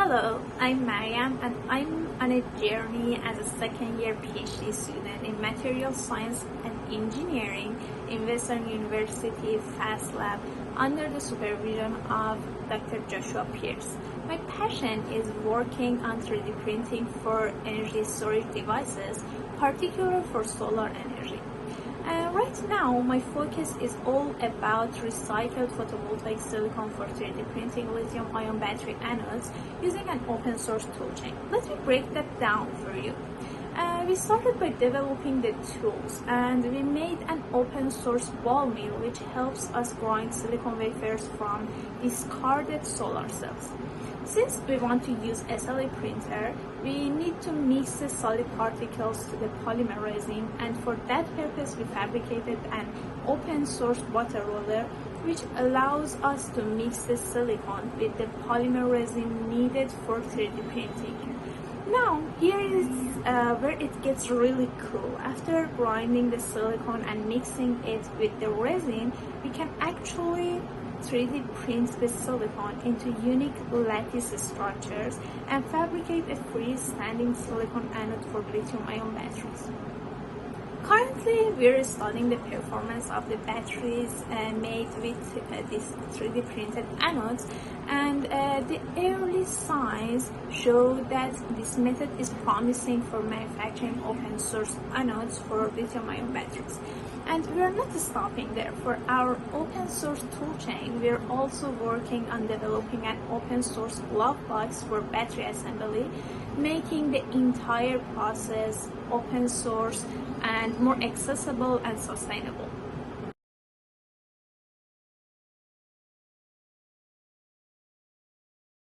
Hello, I'm Mariam and I'm on a journey as a second-year PhD student in Material Science and Engineering in Western University FAST Lab under the supervision of Dr. Joshua Pierce. My passion is working on 3D printing for energy storage devices, particularly for solar energy. Right now, my focus is all about recycled photovoltaic silicon for 3D printing lithium-ion battery anodes using an open source toolchain. Let me break that down for you. We started by developing the tools and we made an open source ball mill which helps us grind silicon wafers from discarded solar cells. Since we want to use SLA printer, we need to mix the solid particles to the polymer resin, and for that purpose we fabricated an open source water roller which allows us to mix the silicon with the polymer resin needed for 3D printing. Now, here is where it gets really cool. After grinding the silicon and mixing it with the resin, we can actually 3D print the silicon into unique lattice structures and fabricate a freestanding silicon anode for lithium-ion batteries. Currently, we're studying the performance of the batteries made with these 3D printed anodes, and the early signs show that this method is promising for manufacturing open source anodes for lithium-ion batteries. And we're not stopping there. For our open source toolchain, we're also working on developing an open source glove box for battery assembly, making the entire process open source and more accessible and sustainable.